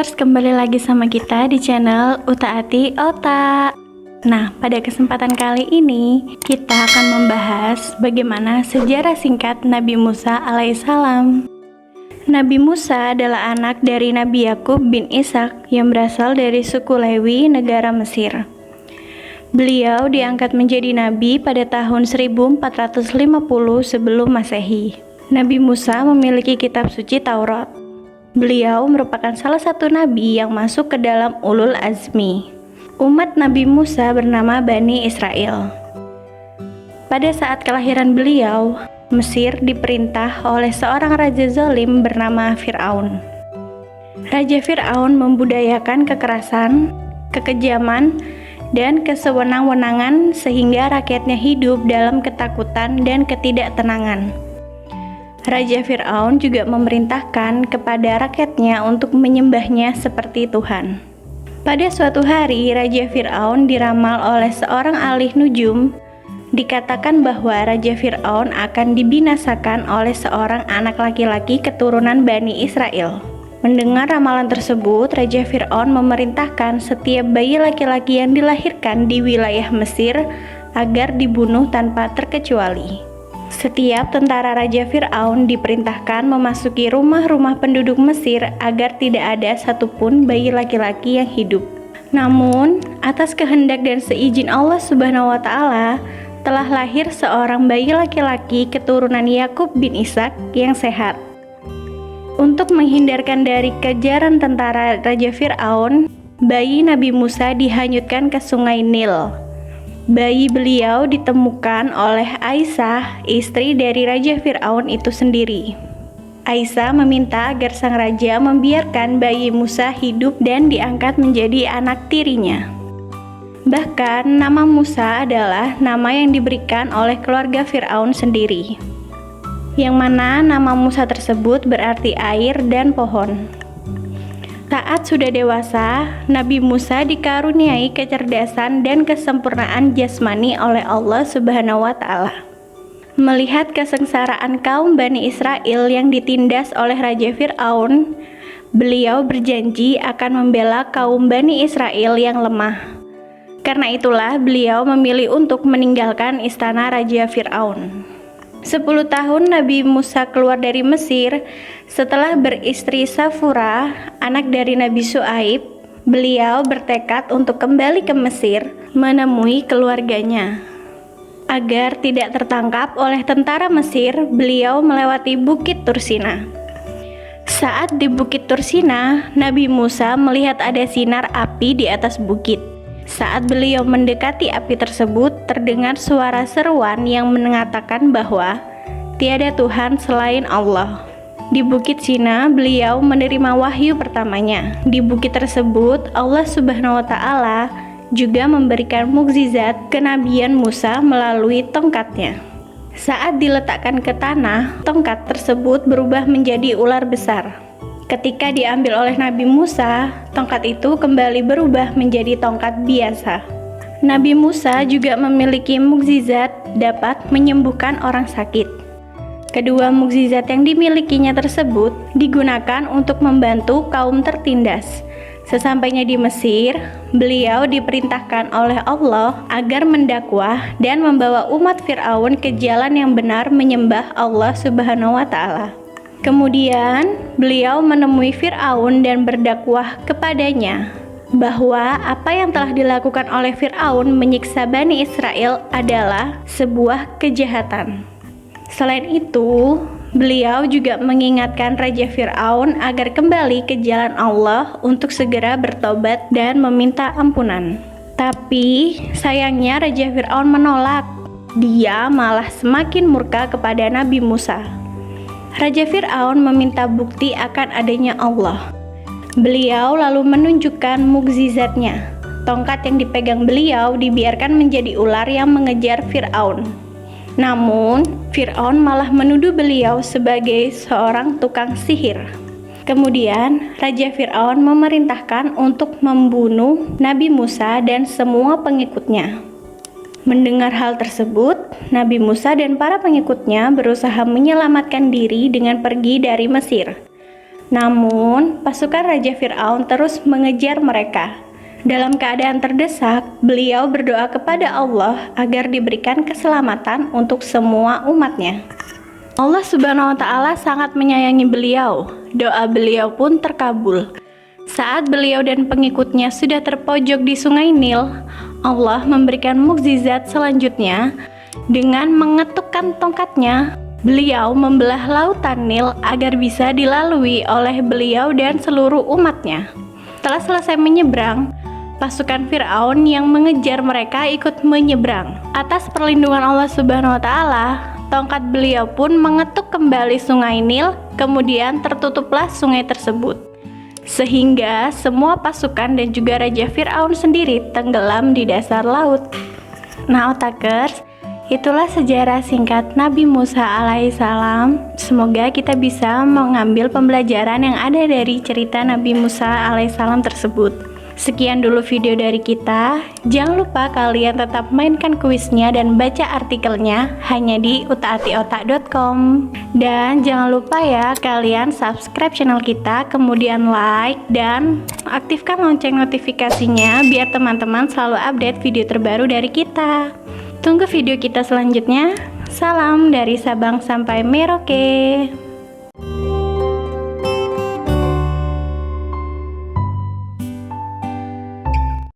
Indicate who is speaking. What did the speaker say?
Speaker 1: Lovers, kembali lagi sama kita di channel Utaati Otak. Nah, pada kesempatan kali ini kita akan membahas bagaimana sejarah singkat Nabi Musa alaihissalam. Nabi Musa adalah anak dari Nabi Yakub bin Ishak yang berasal dari suku Lewi, negara Mesir. Beliau diangkat menjadi nabi pada tahun 1450 sebelum Masehi. Nabi Musa memiliki kitab suci Taurat. Beliau merupakan salah satu nabi yang masuk ke dalam ulul azmi. Umat Nabi Musa bernama Bani Israel. Pada saat kelahiran beliau, Mesir diperintah oleh seorang raja zalim bernama Fir'aun. Raja Fir'aun membudayakan kekerasan, kekejaman, dan kesewenang-wenangan sehingga rakyatnya hidup dalam ketakutan dan ketidaktenangan. Raja Fir'aun juga memerintahkan kepada rakyatnya untuk menyembahnya seperti Tuhan. Pada suatu hari, Raja Fir'aun diramal oleh seorang ahli nujum. Dikatakan bahwa Raja Fir'aun akan dibinasakan oleh seorang anak laki-laki keturunan Bani Israel. Mendengar ramalan tersebut, Raja Fir'aun memerintahkan setiap bayi laki-laki yang dilahirkan di wilayah Mesir agar dibunuh tanpa terkecuali. Setiap tentara Raja Fir'aun diperintahkan memasuki rumah-rumah penduduk Mesir agar tidak ada satupun bayi laki-laki yang hidup. Namun, atas kehendak dan seizin Allah Subhanahu wa Ta'ala, telah lahir seorang bayi laki-laki keturunan Yakub bin Ishak yang sehat. Untuk menghindarkan dari kejaran tentara Raja Fir'aun, bayi Nabi Musa dihanyutkan ke sungai Nil. Bayi beliau ditemukan oleh Aisyah, istri dari Raja Fir'aun itu sendiri. Aisyah meminta agar sang raja membiarkan bayi Musa hidup dan diangkat menjadi anak tirinya. Bahkan nama Musa adalah nama yang diberikan oleh keluarga Fir'aun sendiri, yang mana nama Musa tersebut berarti air dan pohon. Saat sudah dewasa, Nabi Musa dikaruniai kecerdasan dan kesempurnaan jasmani oleh Allah Subhanahu wa Ta'ala. Melihat kesengsaraan kaum Bani Israel yang ditindas oleh Raja Fir'aun, beliau berjanji akan membela kaum Bani Israel yang lemah. Karena itulah beliau memilih untuk meninggalkan istana Raja Fir'aun. 10 tahun Nabi Musa keluar dari Mesir setelah beristri Safura, anak dari Nabi Syuaib. Beliau bertekad untuk kembali ke Mesir menemui keluarganya. Agar tidak tertangkap oleh tentara Mesir, beliau melewati Bukit Tursina. Saat di Bukit Tursina, Nabi Musa melihat ada sinar api di atas bukit. Saat beliau mendekati api tersebut, terdengar suara seruan yang mengatakan bahwa tiada Tuhan selain Allah. Di Bukit Sina, beliau menerima wahyu pertamanya. Di bukit tersebut, Allah Subhanahu wa Ta'ala juga memberikan mukjizat kenabian Musa melalui tongkatnya. Saat diletakkan ke tanah, tongkat tersebut berubah menjadi ular besar. Ketika diambil oleh Nabi Musa, tongkat itu kembali berubah menjadi tongkat biasa. Nabi Musa juga memiliki mukjizat dapat menyembuhkan orang sakit. Kedua mukjizat yang dimilikinya tersebut digunakan untuk membantu kaum tertindas. Sesampainya di Mesir, beliau diperintahkan oleh Allah agar mendakwah dan membawa umat Fir'aun ke jalan yang benar menyembah Allah Subhanahu wa Ta'ala. Kemudian, beliau menemui Fir'aun dan berdakwah kepadanya bahwa apa yang telah dilakukan oleh Fir'aun menyiksa Bani Israel adalah sebuah kejahatan. Selain itu, beliau juga mengingatkan Raja Fir'aun agar kembali ke jalan Allah untuk segera bertobat dan meminta ampunan. Tapi, sayangnya Raja Fir'aun menolak. Dia malah semakin murka kepada Nabi Musa. Raja Fir'aun meminta bukti akan adanya Allah. Beliau lalu menunjukkan mukjizatnya. Tongkat yang dipegang beliau dibiarkan menjadi ular yang mengejar Fir'aun. Namun, Fir'aun malah menuduh beliau sebagai seorang tukang sihir. Kemudian, Raja Fir'aun memerintahkan untuk membunuh Nabi Musa dan semua pengikutnya. Mendengar hal tersebut, Nabi Musa dan para pengikutnya berusaha menyelamatkan diri dengan pergi dari Mesir. Namun, pasukan Raja Fir'aun terus mengejar mereka. Dalam keadaan terdesak, beliau berdoa kepada Allah agar diberikan keselamatan untuk semua umatnya. Allah Subhanahu wa Ta'ala sangat menyayangi beliau. Doa beliau pun terkabul. Saat beliau dan pengikutnya sudah terpojok di Sungai Nil, Allah memberikan mukjizat selanjutnya. Dengan mengetukkan tongkatnya, beliau membelah lautan Nil agar bisa dilalui oleh beliau dan seluruh umatnya. Setelah selesai menyeberang, pasukan Fir'aun yang mengejar mereka ikut menyeberang. Atas perlindungan Allah Subhanahu wa Ta'ala, tongkat beliau pun mengetuk kembali Sungai Nil, kemudian tertutuplah sungai tersebut. Sehingga semua pasukan dan juga Raja Fir'aun sendiri tenggelam di dasar laut. Nah, Otakers, itulah sejarah singkat Nabi Musa alaihissalam. Semoga kita bisa mengambil pembelajaran yang ada dari cerita Nabi Musa alaihissalam tersebut. Sekian dulu video dari kita. Jangan lupa kalian tetap mainkan kuisnya dan baca artikelnya hanya di utaatiotak.com. Dan jangan lupa ya, kalian subscribe channel kita, kemudian like dan aktifkan lonceng notifikasinya biar teman-teman selalu update video terbaru dari kita. Tunggu video kita selanjutnya. Salam dari Sabang sampai Merauke.